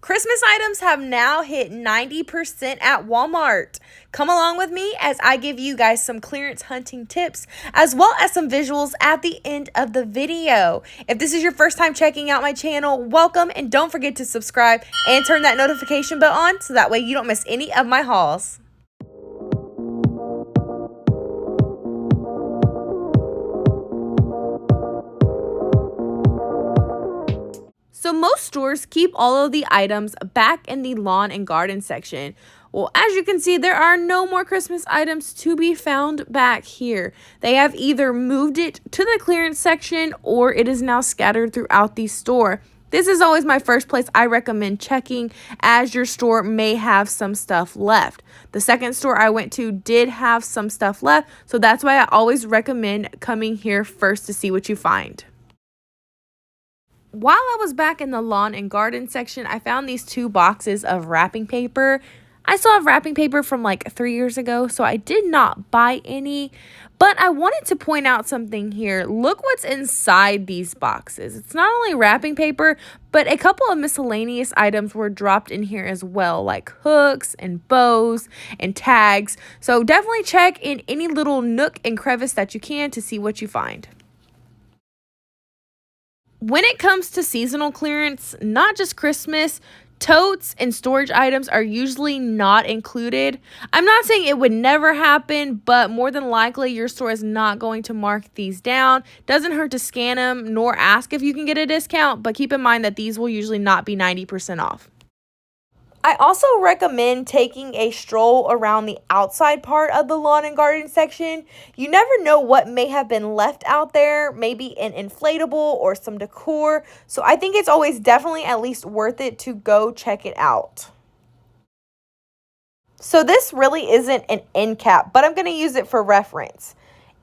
Christmas items have now hit 90% at Walmart. Come along with me as I give you guys some clearance hunting tips as well as some visuals at the end of the video. If this is your first time checking out my channel, welcome, and don't forget to subscribe and turn that notification bell on so that way you don't miss any of my hauls. So most stores keep all of the items back in the lawn and garden section. Well, as you can see, there are no more Christmas items to be found back here. They have either moved it to the clearance section or it is now scattered throughout the store. This is always my first place I recommend checking, as your store may have some stuff left. The second store I went to did have some stuff left, so that's why I always recommend coming here first to see what you find. While I was back in the lawn and garden section, I found these two boxes of wrapping paper. I still have wrapping paper from like 3 years ago, so I did not buy any. But I wanted to point out something here. Look what's inside these boxes. It's not only wrapping paper, but a couple of miscellaneous items were dropped in here as well, like hooks and bows and tags. So definitely check in any little nook and crevice that you can to see what you find. When it comes to seasonal clearance, not just Christmas, totes and storage items are usually not included. I'm not saying it would never happen, but more than likely your store is not going to mark these down. Doesn't hurt to scan them nor ask if you can get a discount, but keep in mind that these will usually not be 90% off. I also recommend taking a stroll around the outside part of the lawn and garden section. You never know what may have been left out there, maybe an inflatable or some decor. So I think it's always definitely at least worth it to go check it out. So this really isn't an end cap, but I'm going to use it for reference.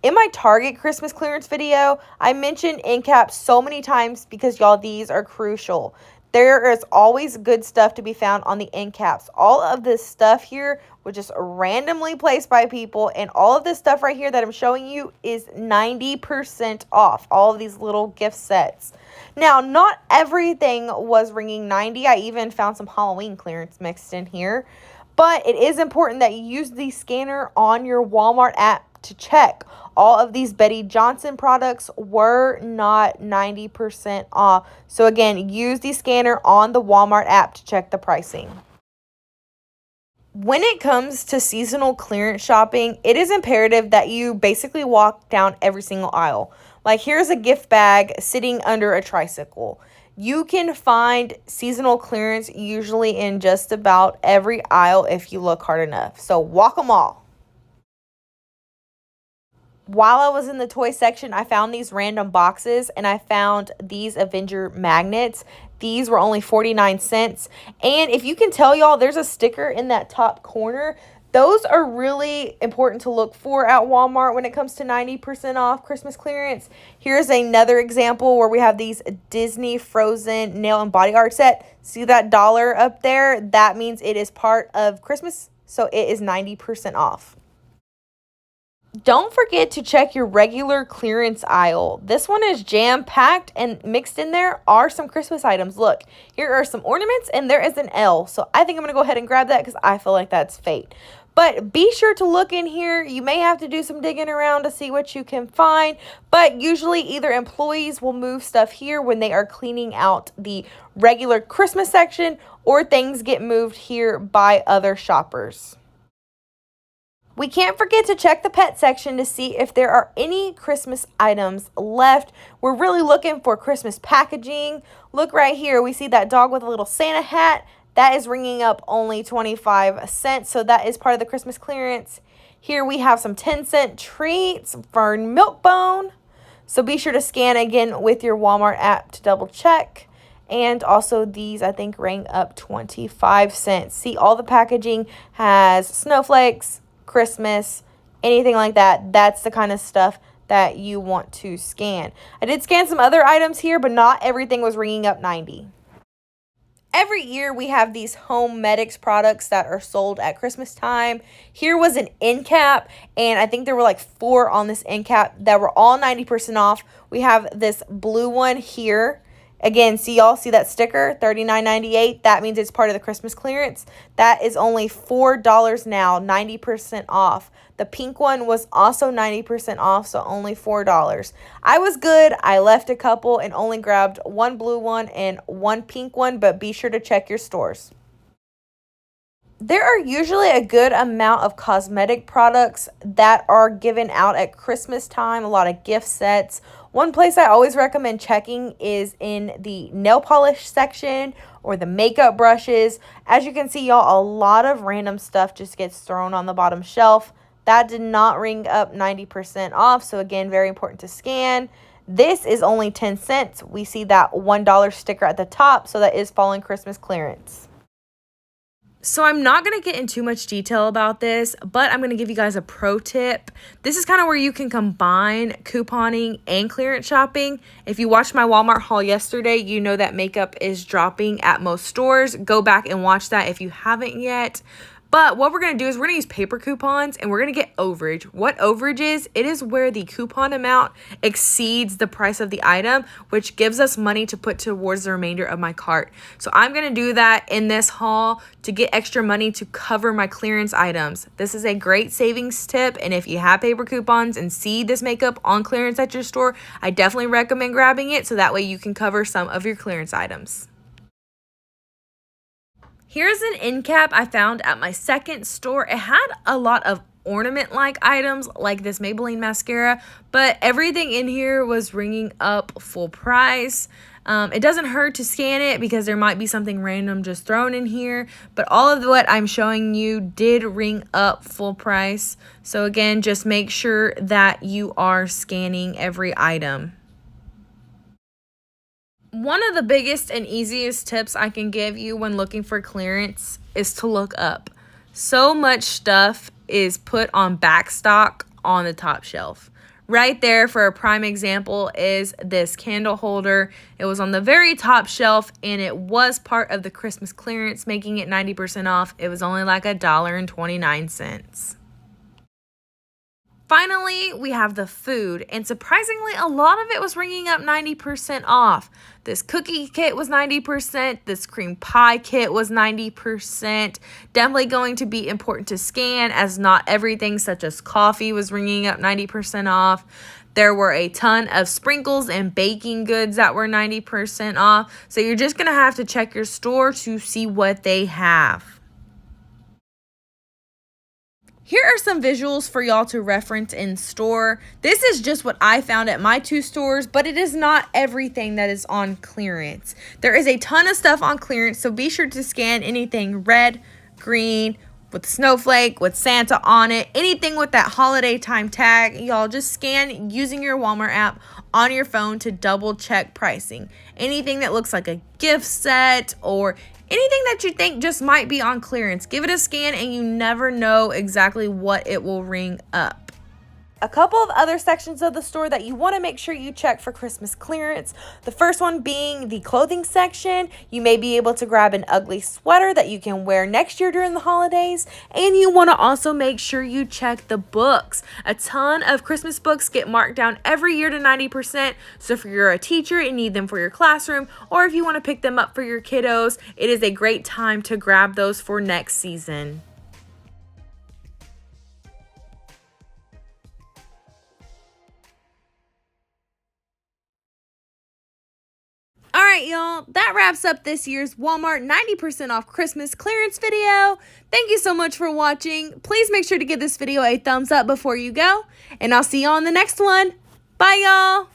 In my Target Christmas clearance video, I mentioned end caps so many times because y'all, these are crucial. There is always good stuff to be found on the end caps. All of this stuff here was just randomly placed by people, and all of this stuff right here that I'm showing you is 90% off. All of these little gift sets. Now, not everything was ringing 90. I even found some Halloween clearance mixed in here. But it is important that you use the scanner on your Walmart app to check. All of these Betty Johnson products were not 90% off. So again, use the scanner on the Walmart app to check the pricing. When it comes to seasonal clearance shopping, it is imperative that you basically walk down every single aisle. Like, here's a gift bag sitting under a tricycle. You can find seasonal clearance usually in just about every aisle if you look hard enough. So walk them all. While I was in the toy section, I found these random boxes and I found these Avenger magnets. These were only 49 cents. And if you can tell, y'all, there's a sticker in that top corner. Those are really important to look for at Walmart when it comes to 90% off Christmas clearance. Here's another example where we have these Disney Frozen nail and body art set. See that dollar up there? That means it is part of Christmas, so it is 90% off. Don't forget to check your regular clearance aisle. This one is jam-packed, and mixed in there are some Christmas items. Look, here are some ornaments and there is an L. So I think I'm going to go ahead and grab that because I feel like that's fate. But be sure to look in here. You may have to do some digging around to see what you can find. But usually either employees will move stuff here when they are cleaning out the regular Christmas section, or things get moved here by other shoppers. We can't forget to check the pet section to see if there are any Christmas items left. We're really looking for Christmas packaging. Look right here. We see that dog with a little Santa hat. That is ringing up only 25 cents. So that is part of the Christmas clearance. Here we have some 10-cent treats for Milkbone. So be sure to scan again with your Walmart app to double check. And also these, I think, rang up 25 cents. See, all the packaging has snowflakes, Christmas, anything like that. That's the kind of stuff that you want to scan. I did scan some other items here, but not everything was ringing up 90. Every year we have these home medics products that are sold at Christmas time. Here was an end cap, and I think there were like 4 on this end cap that were all 90% off. We have this blue one here. Again, see y'all see that sticker, $39.98. That means it's part of the Christmas clearance. That is only $4 now, 90% off. The pink one was also 90% off, so only $4. I was good. I left a couple and only grabbed one blue one and one pink one, but be sure to check your stores. There are usually a good amount of cosmetic products that are given out at Christmas time, a lot of gift sets. One place I always recommend checking is in the nail polish section or the makeup brushes. As you can see, y'all, a lot of random stuff just gets thrown on the bottom shelf. That did not ring up 90% off, so again, very important to scan. This is only 10 cents. We see that $1 sticker at the top, so that is falling Christmas clearance. So I'm not going to get in too much detail about this, but I'm going to give you guys a pro tip. This is kind of where you can combine couponing and clearance shopping. If you watched my Walmart haul yesterday, you know that makeup is dropping at most stores. Go back and watch that if you haven't yet. But what we're going to do is we're going to use paper coupons and we're going to get overage. What overage is? It is where the coupon amount exceeds the price of the item, which gives us money to put towards the remainder of my cart. So I'm going to do that in this haul to get extra money to cover my clearance items. This is a great savings tip, and if you have paper coupons and see this makeup on clearance at your store, I definitely recommend grabbing it so that way you can cover some of your clearance items. Here's an end cap I found at my second store. It had a lot of ornament-like items like this Maybelline mascara, but everything in here was ringing up full price. It doesn't hurt to scan it because there might be something random just thrown in here, but all of what I'm showing you did ring up full price. So again, just make sure that you are scanning every item. One of the biggest and easiest tips I can give you when looking for clearance is to look up. So much stuff is put on back stock on the top shelf. Right there, for a prime example, is this candle holder. It was on the very top shelf and it was part of the Christmas clearance, making it 90% off. It was only like $1.29. Finally, we have the food, and surprisingly, a lot of it was ringing up 90% off. This cookie kit was 90%. This cream pie kit was 90%. Definitely going to be important to scan, as not everything such as coffee was ringing up 90% off. There were a ton of sprinkles and baking goods that were 90% off. So you're just going to have to check your store to see what they have. Here are some visuals for y'all to reference in store. This is just what I found at my two stores, but it is not everything that is on clearance. There is a ton of stuff on clearance, so be sure to scan anything red, green, with snowflake, with Santa on it, anything with that holiday time tag. Y'all just scan using your Walmart app on your phone to double check pricing. Anything that looks like a gift set or anything that you think just might be on clearance, give it a scan and you never know exactly what it will ring up. A couple of other sections of the store that you want to make sure you check for Christmas clearance. The first one being the clothing section. You may be able to grab an ugly sweater that you can wear next year during the holidays. And you want to also make sure you check the books. A ton of Christmas books get marked down every year to 90%. So if you're a teacher and need them for your classroom, or if you want to pick them up for your kiddos, it is a great time to grab those for next season. All right, y'all, that wraps up this year's Walmart 90% off Christmas clearance video. Thank you so much for watching. Please make sure to give this video a thumbs up before you go, and I'll see you on the next one. Bye, y'all.